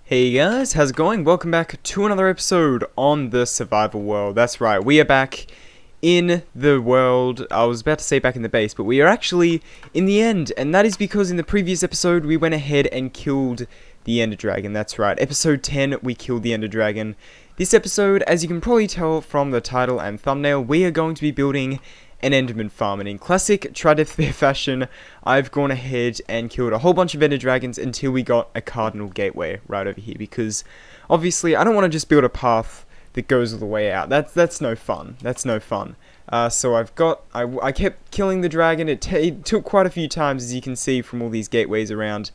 Hey guys, how's it going? Welcome back to another episode on the survival world. That's right, we are back in the world. I was about to say back in the base, but we are actually in the end, and that is because in the previous episode we went ahead and killed the Ender Dragon. That's right, episode 10 we killed the Ender Dragon. This episode, as you can probably tell from the title and thumbnail, we are going to be building an Enderman farm, and in classic Try-Death-Bear fashion, I've gone ahead and killed a whole bunch of Ender Dragons until we got a Cardinal Gateway right over here, because obviously I don't want to just build a path that goes all the way out. That's no fun. That's no fun. So I kept killing the dragon. It took quite a few times, as you can see from all these gateways around,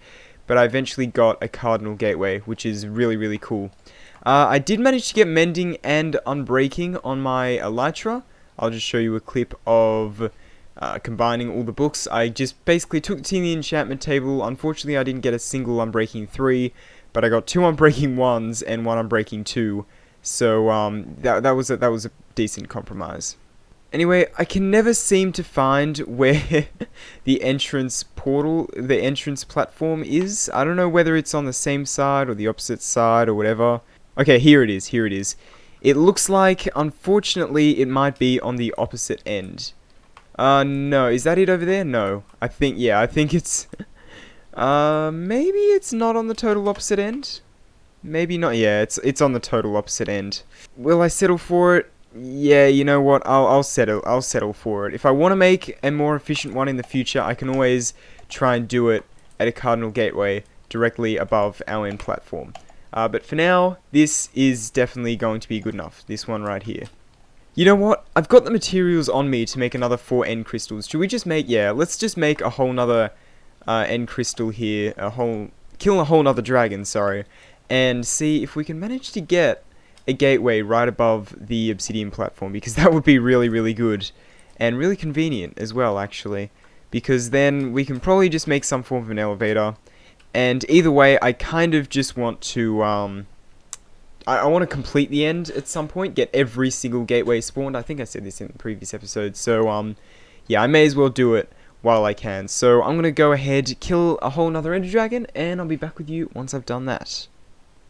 but I eventually got a Cardinal Gateway, which is really, really cool. I did manage to get Mending and Unbreaking on my Elytra. I'll just show you a clip of combining all the books. I just basically took it to the enchantment table. Unfortunately, I didn't get a single Unbreaking 3, but I got 2 Unbreaking 1s and 1 Unbreaking 2. So that was a decent compromise. Anyway, I can never seem to find where the entrance platform is. I don't know whether it's on the same side or the opposite side or whatever. Okay, here it is. Here it is. It looks like, unfortunately, it might be on the opposite end. No, is that it over there? No. I think it's... maybe it's not on the total opposite end? Maybe not. Yeah, it's on the total opposite end. Will I settle for it? Yeah, you know what? I'll settle for it. If I want to make a more efficient one in the future, I can always try and do it at a Cardinal Gateway directly above our end platform. But for now, this is definitely going to be good enough. This one right here. You know what? I've got the materials on me to make another 4 end crystals. Should we just make... Yeah, let's just make a whole nother end crystal here. Kill a whole nother dragon, sorry. And see if we can manage to get a gateway right above the obsidian platform. Because that would be really, really good. And really convenient as well, actually. Because then we can probably just make some form of an elevator. And either way, I kind of just want to, I want to complete the end at some point, get every single gateway spawned. I think I said this in the previous episode, so, yeah, I may as well do it while I can. So I'm going to go ahead, kill a whole nother Ender Dragon, and I'll be back with you once I've done that.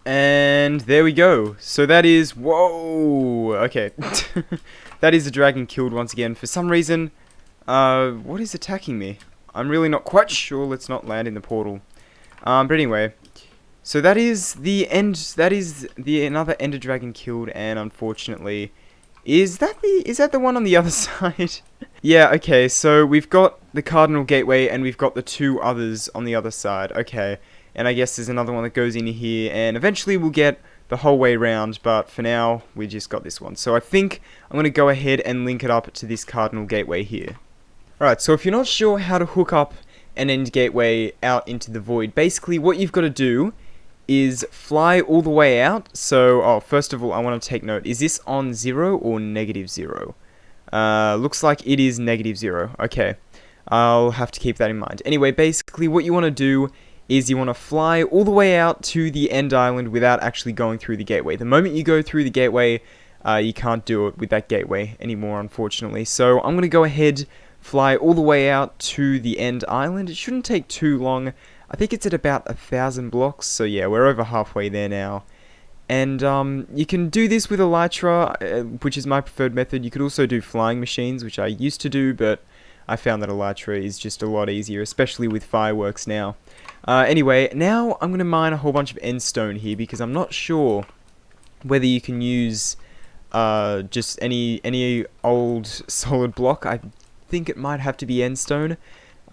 And there we go. So that is, whoa, okay. That is a dragon killed once again. For some reason, what is attacking me? I'm really not quite sure. Let's not land in the portal. But anyway, so that is the end. That is the another Ender Dragon killed, and unfortunately, is that the one on the other side? Yeah. Okay. So we've got the Cardinal Gateway, and we've got the 2 others on the other side. Okay. And I guess there's another one that goes in here, and eventually we'll get the whole way round. But for now, we just got this one. So I think I'm gonna go ahead and link it up to this Cardinal Gateway here. Alright. So if you're not sure how to hook up an end gateway out into the void, basically what you've got to do is fly all the way out. So, first of all, I want to take note, is this on 0 or -0? Looks like it is -0. Okay, I'll have to keep that in mind. Anyway, basically what you want to do is you want to fly all the way out to the end island without actually going through the gateway. The moment you go through the gateway, you can't do it with that gateway anymore, unfortunately. So I'm going to go ahead, fly all the way out to the end island. It shouldn't take too long. I think it's at about 1,000 blocks, so yeah, we're over halfway there now. And you can do this with Elytra, which is my preferred method. You could also do flying machines, which I used to do, but I found that Elytra is just a lot easier, especially with fireworks now. Anyway, now I'm going to mine a whole bunch of endstone here, because I'm not sure whether you can use just any old solid block. I think it might have to be endstone.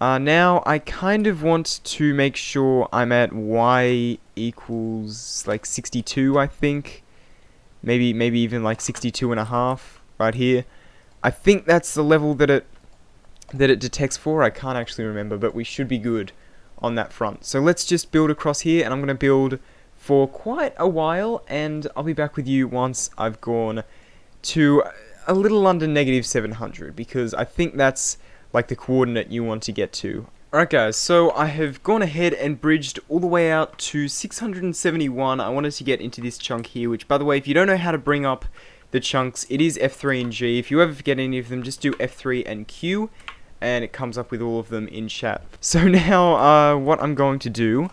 Now I kind of want to make sure I'm at y equals like 62, I think. Maybe even like 62.5 right here. I think that's the level that it detects for. I can't actually remember, but we should be good on that front. So let's just build across here, and I'm going to build for quite a while, and I'll be back with you once I've gone to a little under -700, because I think that's like the coordinate you want to get to. Alright guys, so I have gone ahead and bridged all the way out to 671. I wanted to get into this chunk here, which, by the way, if you don't know how to bring up the chunks, it is F3 and G. If you ever forget any of them, just do F3 and Q, and it comes up with all of them in chat. So now, what I'm going to do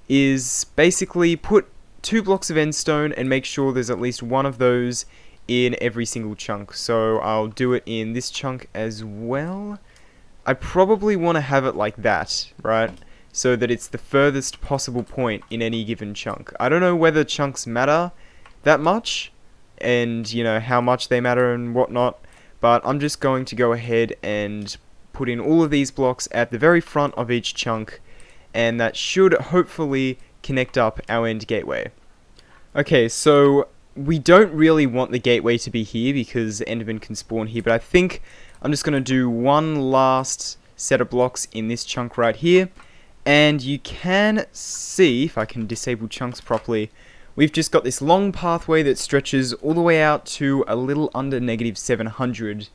is basically put 2 blocks of endstone and make sure there's at least one of those in every single chunk. So I'll do it in this chunk as well. I probably want to have it like that, right? So that it's the furthest possible point in any given chunk. I don't know whether chunks matter that much, and you know how much they matter and whatnot, but I'm just going to go ahead and put in all of these blocks at the very front of each chunk, and that should hopefully connect up our end gateway. Okay, so we don't really want the gateway to be here because Enderman can spawn here, but I think I'm just going to do one last set of blocks in this chunk right here, and you can see, if I can disable chunks properly, we've just got this long pathway that stretches all the way out to a little under -700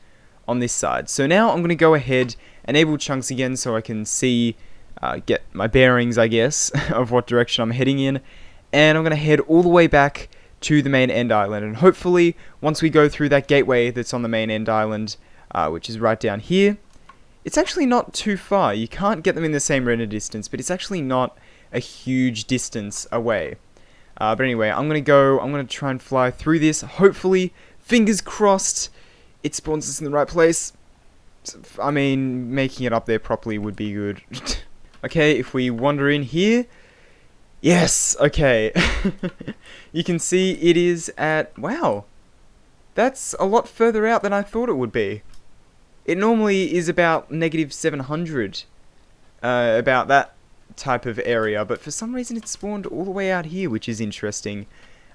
on this side. So now I'm going to go ahead, enable chunks again so I can see, get my bearings, I guess, of what direction I'm heading in, and I'm going to head all the way back to the main end island, and hopefully once we go through that gateway that's on the main end island, which is right down here, it's actually not too far. You can't get them in the same render distance, but it's actually not a huge distance away. But anyway, I'm going to try and fly through this. Hopefully, fingers crossed, it spawns us in the right place. I mean, making it up there properly would be good. Okay, if we wander in here. Yes, okay. You can see it is at, wow, that's a lot further out than I thought it would be. It normally is about -700, about that type of area, but for some reason it spawned all the way out here, which is interesting.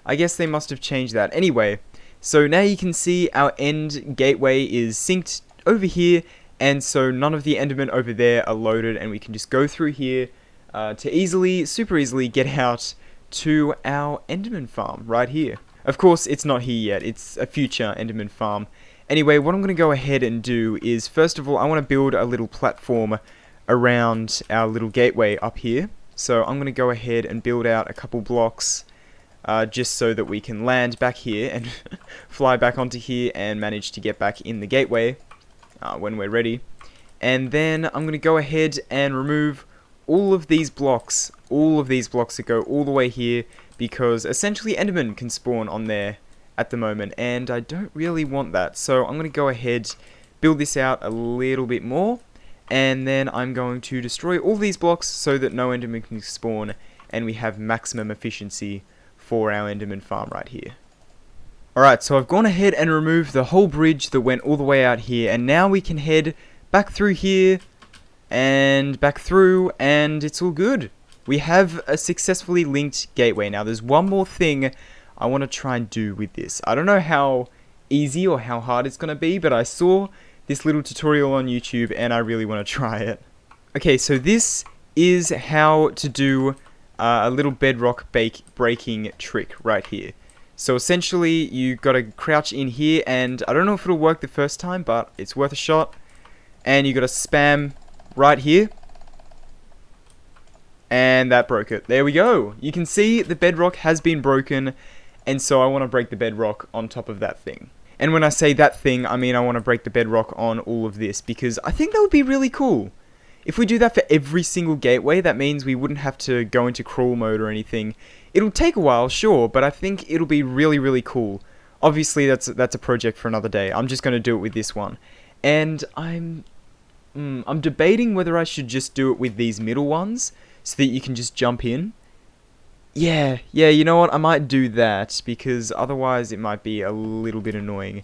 I guess they must have changed that. Anyway, so now you can see our end gateway is synced over here, and so none of the Endermen over there are loaded, and we can just go through here to super easily get out to our Enderman farm right here. Of course, it's not here yet, it's a future Enderman farm. Anyway, what I'm going to go ahead and do is, first of all, I want to build a little platform around our little gateway up here. So I'm going to go ahead and build out a couple blocks just so that we can land back here and fly back onto here and manage to get back in the gateway when we're ready. And then I'm going to go ahead and remove all of these blocks that go all the way here, because essentially Enderman can spawn on there at the moment, and I don't really want that. So I'm going to go ahead, build this out a little bit more, and then I'm going to destroy all these blocks so that no Enderman can spawn, and we have maximum efficiency for our Enderman farm right here. Alright, so I've gone ahead and removed the whole bridge that went all the way out here, and now we can head back through here, and back through, and it's all good. We have a successfully linked gateway. Now there's one more thing I want to try and do with this. I don't know how easy or how hard it's going to be, but I saw this little tutorial on YouTube and I really want to try it. Okay, so this is how to do a little bedrock breaking trick right here. So essentially you got to crouch in here, and I don't know if it'll work the first time, but it's worth a shot. And you got to spam right here, and that broke it. There we go. You can see the bedrock has been broken, and so I want to break the bedrock on top of that thing. And when I say that thing, I mean I want to break the bedrock on all of this, because I think that would be really cool. If we do that for every single gateway, that means we wouldn't have to go into crawl mode or anything. It'll take a while, sure, but I think it'll be really, really cool. Obviously, that's a project for another day. I'm just going to do it with this one. And I'm debating whether I should just do it with these middle ones, so that you can just jump in. Yeah, you know what, I might do that, because otherwise it might be a little bit annoying.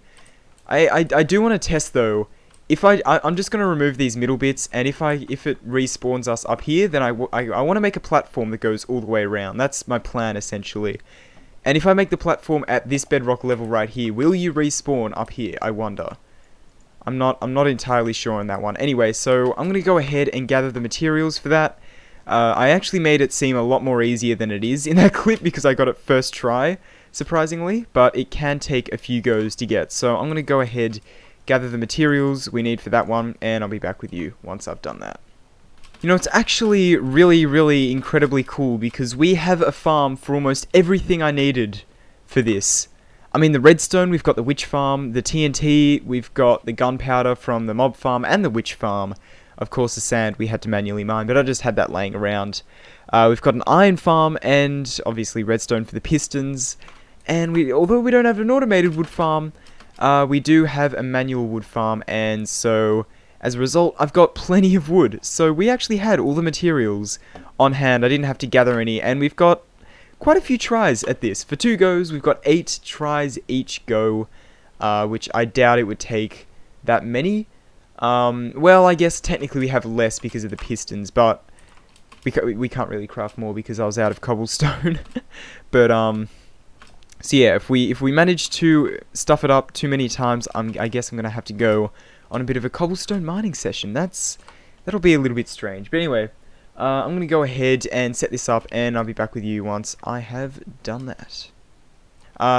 I do want to test though, if I'm just going to remove these middle bits, and if it respawns us up here, then I want to make a platform that goes all the way around. That's my plan essentially. And if I make the platform at this bedrock level right here, will you respawn up here, I wonder? I'm not entirely sure on that one. Anyway, so I'm going to go ahead and gather the materials for that. I actually made it seem a lot more easier than it is in that clip, because I got it first try, surprisingly, but it can take a few goes to get. So I'm going to go ahead, gather the materials we need for that one, and I'll be back with you once I've done that. You know, it's actually really, really incredibly cool, because we have a farm for almost everything I needed for this. I mean, the redstone, we've got the witch farm, the TNT, we've got the gunpowder from the mob farm and the witch farm. of course the sand we had to manually mine, but I just had that laying around. We've got an iron farm and obviously redstone for the pistons. And although we don't have an automated wood farm, we do have a manual wood farm, and so as a result, I've got plenty of wood. So we actually had all the materials on hand. I didn't have to gather any, and we've got quite a few tries at this. For 2 goes, we've got 8 tries each go, which I doubt it would take that many. Well, I guess technically we have less because of the pistons, but we can't really craft more because I was out of cobblestone. But so yeah, if we manage to stuff it up too many times, I guess I'm gonna have to go on a bit of a cobblestone mining session. That'll be a little bit strange. But anyway, I'm gonna go ahead and set this up, and I'll be back with you once I have done that.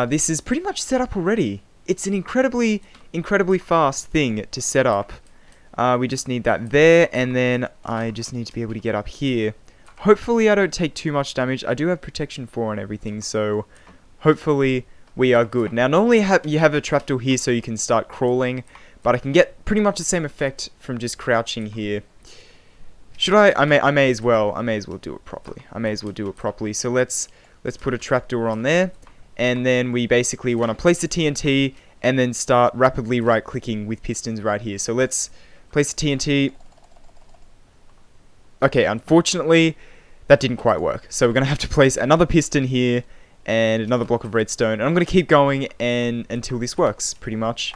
This is pretty much set up already. It's an incredibly fast thing to set up. We just need that there, and then I just need to be able to get up here. Hopefully I don't take too much damage. I do have protection 4 and everything, so hopefully we are good. Now normally you have a trapdoor here so you can start crawling, but I can get pretty much the same effect from just crouching here. Should I? I may as well do it properly. So let's put a trapdoor on there, and then we basically want to place the TNT and then start rapidly right-clicking with pistons right here. So let's place the TNT. Okay, unfortunately, that didn't quite work. So we're going to have to place another piston here and another block of redstone. And I'm going to keep going until this works, pretty much.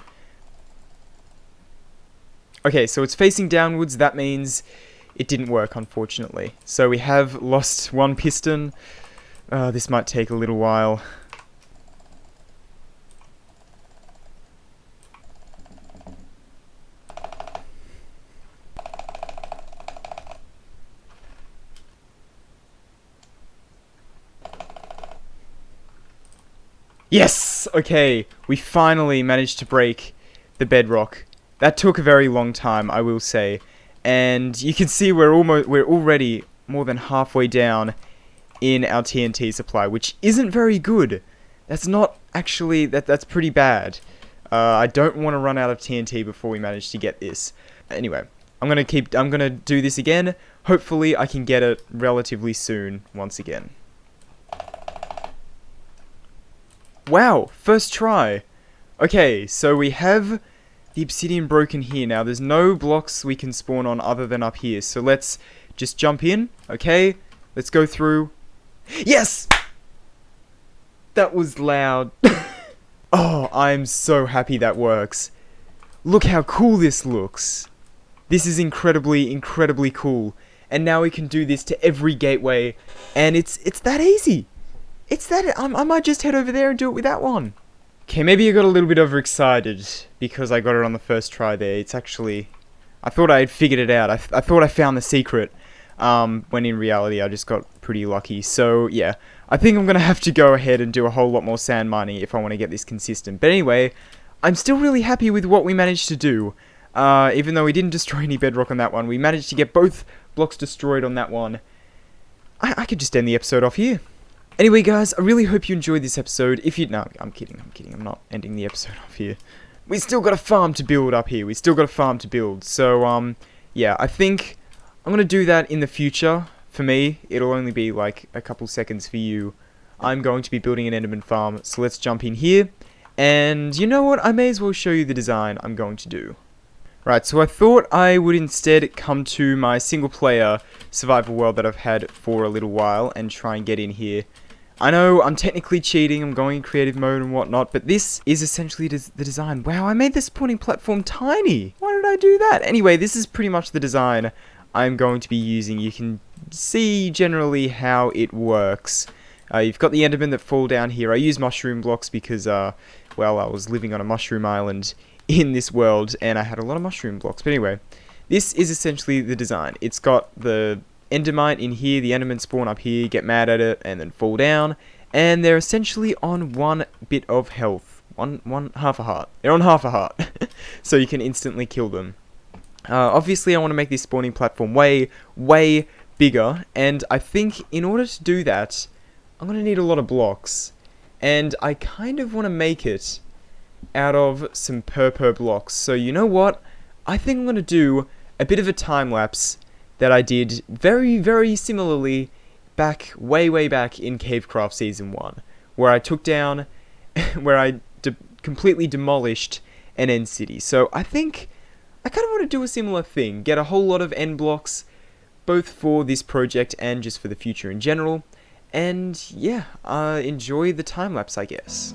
Okay, so it's facing downwards. That means it didn't work, unfortunately. So we have lost 1 piston. This might take a little while. Yes! Okay, we finally managed to break the bedrock. That took a very long time, I will say. And you can see we're already more than halfway down in our TNT supply, which isn't very good. That's not actually that's pretty bad. I don't want to run out of TNT before we manage to get this. Anyway, I'm gonna do this again. Hopefully I can get it relatively soon once again. Wow, first try. Okay, so we have the obsidian broken here. Now there's no blocks we can spawn on other than up here. So let's just jump in. Okay, let's go through. Yes! That was loud. Oh, I'm so happy that works. Look how cool this looks. This is incredibly cool. And now we can do this to every gateway, and it's that easy. I might just head over there and do it with that one. Okay, maybe I got a little bit overexcited because I got it on the first try there. It's actually, I thought I had figured it out. I thought I found the secret, when in reality I just got pretty lucky. So yeah, I think I'm gonna have to go ahead and do a whole lot more sand mining if I want to get this consistent. But anyway, I'm still really happy with what we managed to do. Even though we didn't destroy any bedrock on that one, we managed to get both blocks destroyed on that one. I could just end the episode off here. Anyway, guys, I really hope you enjoyed this episode. No, I'm kidding. I'm not ending the episode off here. We still got a farm to build up here. So, yeah, I think I'm going to do that in the future. For me, it'll only be like a couple seconds for you. I'm going to be building an Enderman farm, so let's jump in here. And you know what? I may as well show you the design I'm going to do. Right, so I thought I would instead come to my single-player survival world that I've had for a little while and try and get in here. I know I'm technically cheating, I'm going in creative mode and whatnot, but this is essentially the design. Wow, I made the spawning platform tiny! Why did I do that? Anyway, this is pretty much the design I'm going to be using. You can see generally how it works. You've got the Endermen that fall down here. I use mushroom blocks because, well, I was living on a mushroom island in this world, and I had a lot of mushroom blocks. But anyway, this is essentially the design. It's got the Endermite in here, the Endermen spawn up here, get mad at it, and then fall down, and they're essentially on 1 bit of health. Half a heart. They're on half a heart, so you can instantly kill them. Obviously, I want to make this spawning platform way bigger, and I think in order to do that, I'm going to need a lot of blocks, and I kind of want to make it out of some purple blocks. So you know what? I think I'm going to do a bit of a time lapse that I did very, very similarly back, way back in Cavecraft Season 1, where I took down, where I completely demolished an end city. So I think I kind of want to do a similar thing, get a whole lot of end blocks, both for this project and just for the future in general, and yeah, enjoy the time lapse, I guess.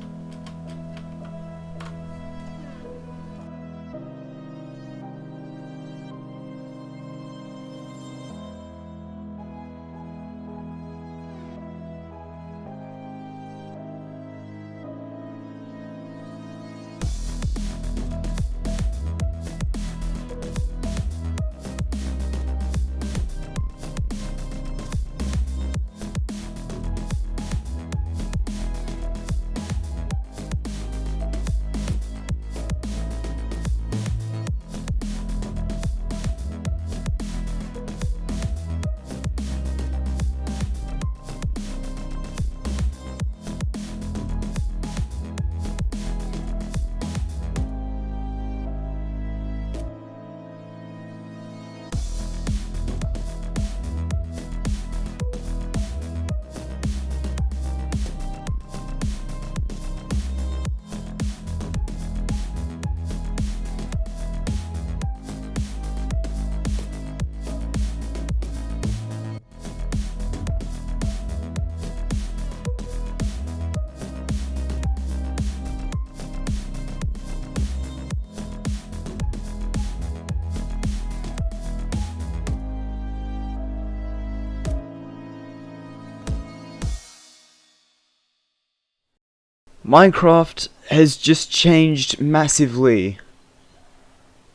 Minecraft has just changed massively.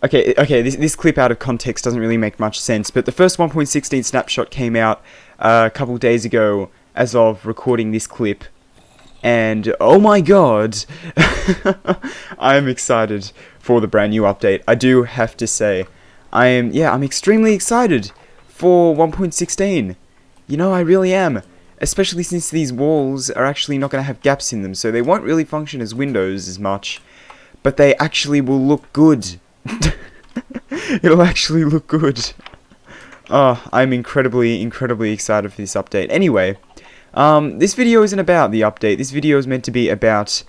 Okay, this clip out of context doesn't really make much sense, but the first 1.16 snapshot came out a couple days ago as of recording this clip, and oh my god, I'm excited for the brand new update. I do have to say, I'm extremely excited for 1.16. You know, I really am. Especially since these walls are actually not going to have gaps in them, so they won't really function as windows as much, but they actually will look good. It'll actually look good. Oh, I'm incredibly excited for this update. Anyway, this video isn't about the update. This video is meant to be about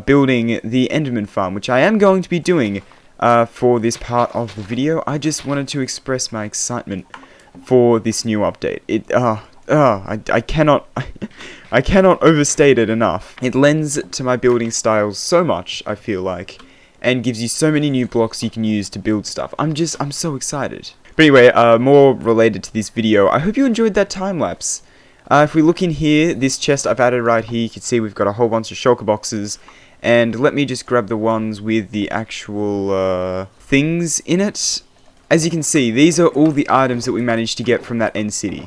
building the Enderman farm, which I am going to be doing for this part of the video. I just wanted to express my excitement for this new update. I cannot overstate it enough. It lends to my building styles so much, I feel like, and gives you so many new blocks you can use to build stuff. I'm so excited. But anyway, more related to this video, I hope you enjoyed that time lapse. If we look in here, this chest I've added right here, you can see we've got a whole bunch of shulker boxes, and let me just grab the ones with the actual things in it. As you can see, these are all the items that we managed to get from that end city.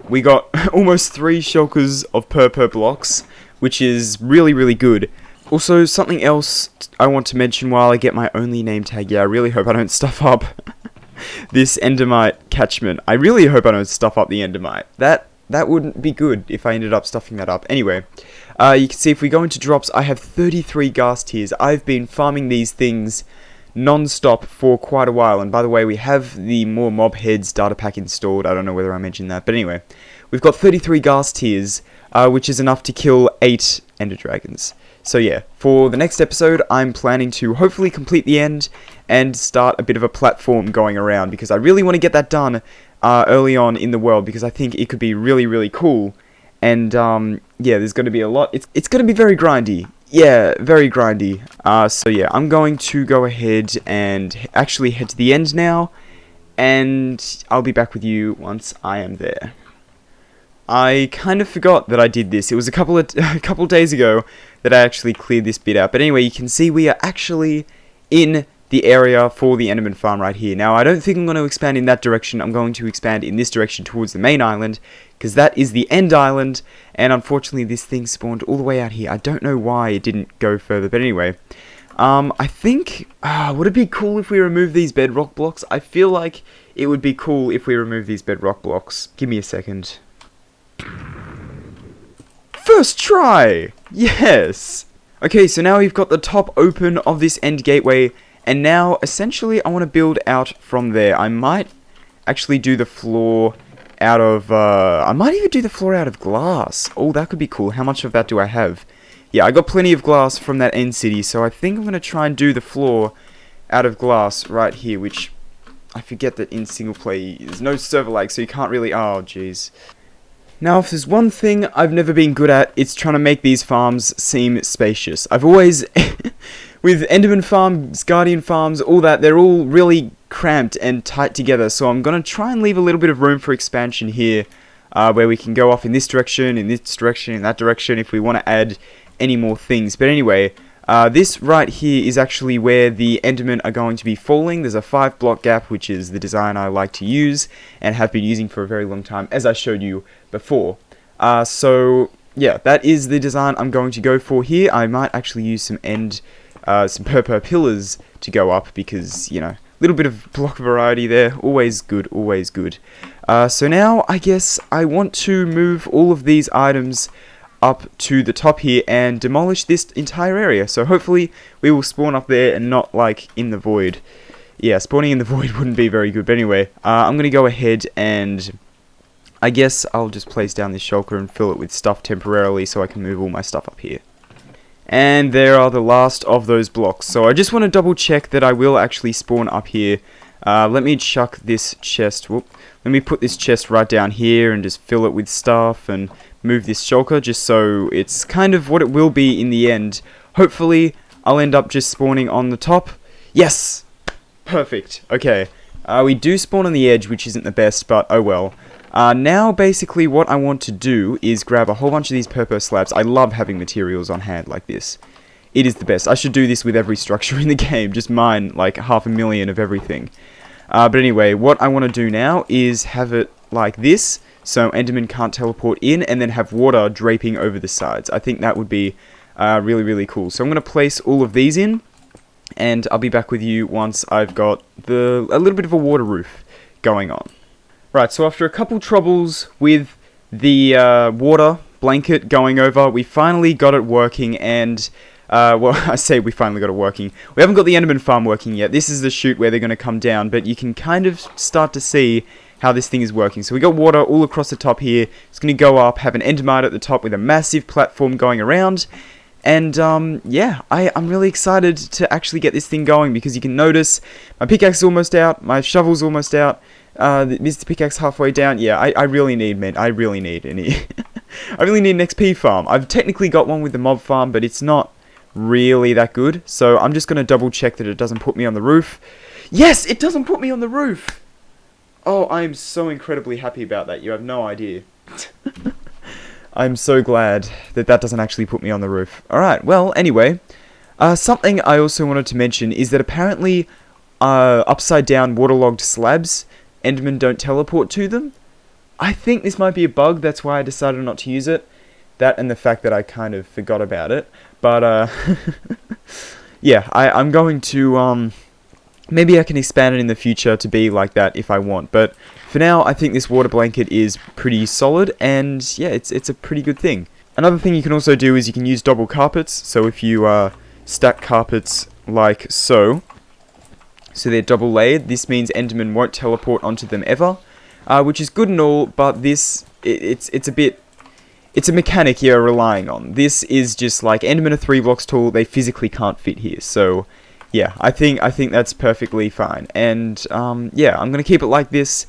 We got almost 3 shulkers of per blocks, which is really good. Also, something else I want to mention while I get my only name tag. Yeah, I really hope I don't stuff up this endermite catchment. I really hope I don't stuff up the endermite. That wouldn't be good if I ended up stuffing that up. Anyway, you can see if we go into drops, I have 33 ghast tears. I've been farming these things non-stop for quite a while, and by the way, we have the more mob heads data pack installed. I don't know whether I mentioned that, but anyway, we've got 33 ghast tears, which is enough to kill 8 ender dragons. So yeah, for the next episode, I'm planning to hopefully complete the end and start a bit of a platform going around, because I really want to get that done early on in the world, because I think it could be really cool. And yeah, there's going to be a lot. It's going to be very grindy. Yeah, very grindy. So yeah, I'm going to go ahead and actually head to the end now, and I'll be back with you once I am there. I kind of forgot that I did this. It was a couple days ago that I actually cleared this bit out. But anyway, you can see we are actually in the area for the Enderman farm right here. Now, I don't think I'm going to expand in that direction. I'm going to expand in this direction towards the main island, because that is the end island, and unfortunately this thing spawned all the way out here. I don't know why it didn't go further, but anyway. I think, would it be cool if we remove these bedrock blocks? I feel like it would be cool if we remove these bedrock blocks. Give me a second. First try! Yes! Okay, so now we've got the top open of this end gateway, And now, essentially, I want to build out from there. I might actually do the floor out of, I might even do the floor out of glass. Oh, that could be cool. How much of that do I have? Yeah, I got plenty of glass from that end city, so I think I'm going to try and do the floor out of glass right here, which I forget that in single play there's no server lag, so you can't really, oh jeez. Now, if there's one thing I've never been good at, it's trying to make these farms seem spacious. I've always, with Enderman farms, Guardian farms, all that, they're all really cramped and tight together, so I'm going to try and leave a little bit of room for expansion here, where we can go off in this direction, in that direction, if we want to add any more things. But anyway, this right here is actually where the Endermen are going to be falling. There's a 5-block gap, which is the design I like to use and have been using for a very long time, as I showed you before. So yeah, that is the design I'm going to go for here. I might actually use some purple pillars to go up because, you know, a little bit of block variety there. Always good, always good. So now I guess I want to move all of these items up to the top here and demolish this entire area. So hopefully we will spawn up there and not like in the void. Yeah, spawning in the void wouldn't be very good. But anyway, I'm going to go ahead and I guess I'll just place down this shulker and fill it with stuff temporarily so I can move all my stuff up here. And there are the last of those blocks. So I just want to double check that I will actually spawn up here. Let me chuck this chest. Whoop. Let me put this chest right down here and just fill it with stuff and move this shulker just so it's kind of what it will be in the end. Hopefully I'll end up just spawning on the top. Yes! Perfect. Okay. We do spawn on the edge, which isn't the best, but oh well. Now basically what I want to do is grab a whole bunch of these purple slabs. I love having materials on hand like this. It is the best. I should do this with every structure in the game. Just mine like 500,000 of everything. But anyway, what I want to do now is have it like this, so Enderman can't teleport in, and then have water draping over the sides. I think that would be really, really cool. So I'm going to place all of these in, and I'll be back with you once I've got a little bit of a water roof going on. Right, so after a couple troubles with the water blanket going over, we finally got it working, and well, I say we finally got it working. We haven't got the Enderman farm working yet. This is the chute where they're going to come down, but you can kind of start to see how this thing is working. So we got water all across the top here. It's going to go up, have an endermite at the top with a massive platform going around. And yeah, I'm really excited to actually get this thing going because you can notice my pickaxe is almost out, my shovel's almost out. Is the pickaxe halfway down? Yeah, I really need, man. I really need an XP farm. I've technically got one with the mob farm, but it's not really that good. So I'm just going to double check that it doesn't put me on the roof. Yes, it doesn't put me on the roof. Oh, I'm so incredibly happy about that. You have no idea. I'm so glad that that doesn't actually put me on the roof. Alright, well, anyway. Something I also wanted to mention is that apparently upside down waterlogged slabs, Endermen don't teleport to them. I think this might be a bug, that's why I decided not to use it. That and the fact that I kind of forgot about it. But, yeah, I'm going to, maybe I can expand it in the future to be like that if I want. But for now, I think this water blanket is pretty solid, and yeah, it's a pretty good thing. Another thing you can also do is you can use double carpets. So if you stack carpets like so they're double layered, this means Endermen won't teleport onto them ever, which is good and all, but this, it's a mechanic you're relying on. This is just like Endermen are 3 blocks tall, they physically can't fit here, so yeah, I think that's perfectly fine. And yeah, I'm gonna keep it like this.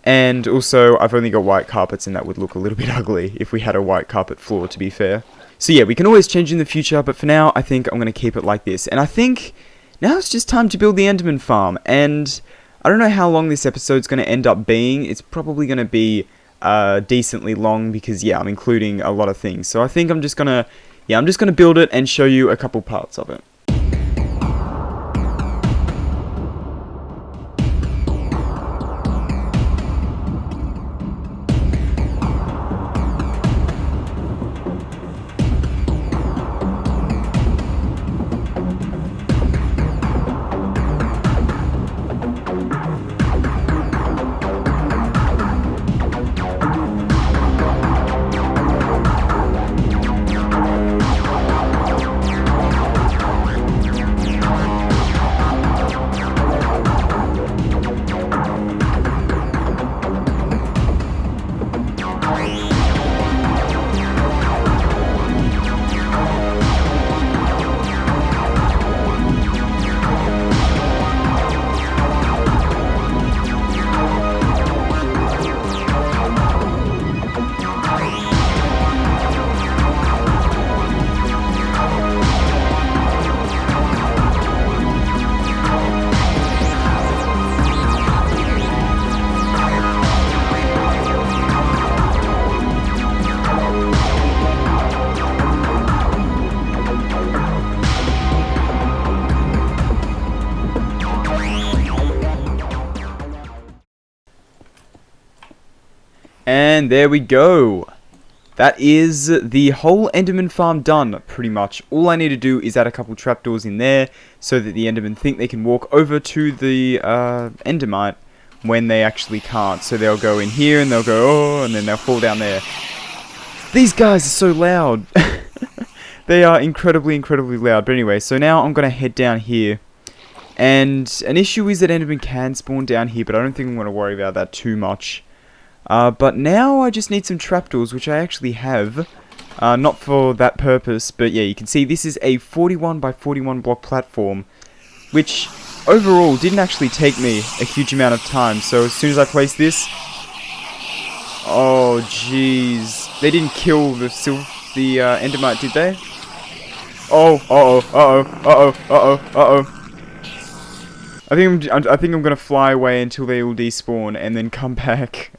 And also, I've only got white carpets, and that would look a little bit ugly if we had a white carpet floor, to be fair. So yeah, we can always change in the future, but for now, I think I'm gonna keep it like this. And I think now it's just time to build the Enderman farm. And I don't know how long this episode's gonna end up being. It's probably gonna be decently long because yeah, I'm including a lot of things. So I think I'm just gonna build it and show you a couple parts of it. And there we go. That is the whole Enderman farm done, pretty much. All I need to do is add a couple trapdoors in there so that the Endermen think they can walk over to the Endermite when they actually can't. So they'll go in here and they'll go, oh, and then they'll fall down there. These guys are so loud. They are incredibly, incredibly loud. But anyway, so now I'm going to head down here. And an issue is that Endermen can spawn down here, but I don't think I'm going to worry about that too much. But now I just need some trapdoors, which I actually have. Not for that purpose, but yeah, you can see this is a 41 by 41 block platform, which overall didn't actually take me a huge amount of time. So as soon as I place this... Oh, jeez. They didn't kill the Endermite, did they? Oh, I think I'm gonna fly away until they all despawn and then come back.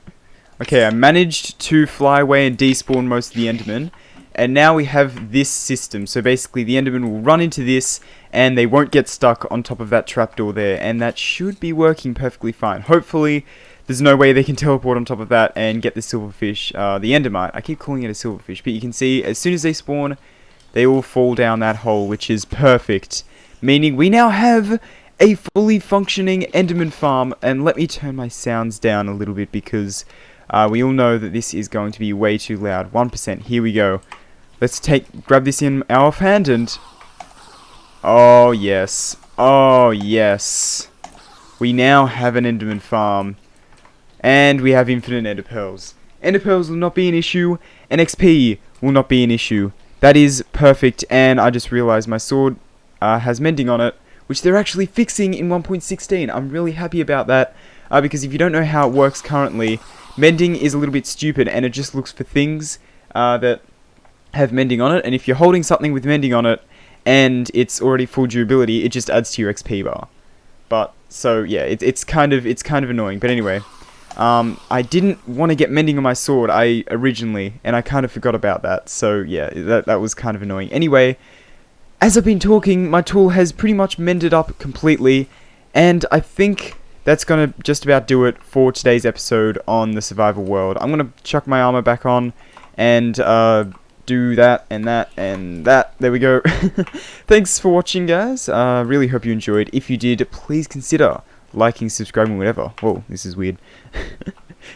Okay, I managed to fly away and despawn most of the Endermen, and now we have this system. So basically the Endermen will run into this and they won't get stuck on top of that trapdoor there, and that should be working perfectly fine. Hopefully there's no way they can teleport on top of that and get the silverfish, the Endermite. I keep calling it a silverfish, but you can see as soon as they spawn, they all fall down that hole, which is perfect. Meaning we now have a fully functioning Enderman farm. And let me turn my sounds down a little bit because we all know that this is going to be way too loud. 1%, here we go. Let's grab this in our offhand and... Oh yes. Oh yes. We now have an Enderman farm. And we have infinite Ender Pearls. Ender Pearls will not be an issue, and XP will not be an issue. That is perfect, and I just realized my sword has mending on it, which they're actually fixing in 1.16. I'm really happy about that, because if you don't know how it works currently, mending is a little bit stupid, and it just looks for things that have mending on it, and if you're holding something with mending on it, and it's already full durability, it just adds to your XP bar. But, so, yeah, it's kind of annoying, but anyway. I didn't want to get mending on my sword originally, and I kind of forgot about that, so yeah, that was kind of annoying. Anyway, as I've been talking, my tool has pretty much mended up completely, and I think that's going to just about do it for today's episode on the survival world. I'm going to chuck my armor back on, and do that, and that, and that. There we go. Thanks for watching, guys. Really hope you enjoyed. If you did, please consider liking, subscribing, whatever. Whoa, this is weird.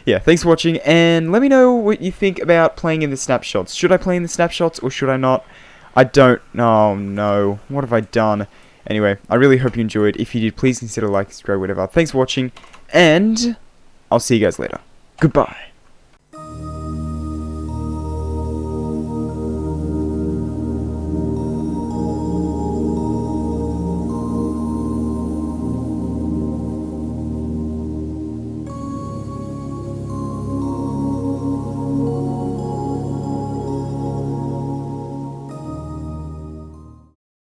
Yeah, thanks for watching, and let me know what you think about playing in the snapshots. Should I play in the snapshots, or should I not? I don't... Oh, no. What have I done? Anyway, I really hope you enjoyed. If you did, please consider liking, subscribe, whatever. Thanks for watching, and I'll see you guys later. Goodbye.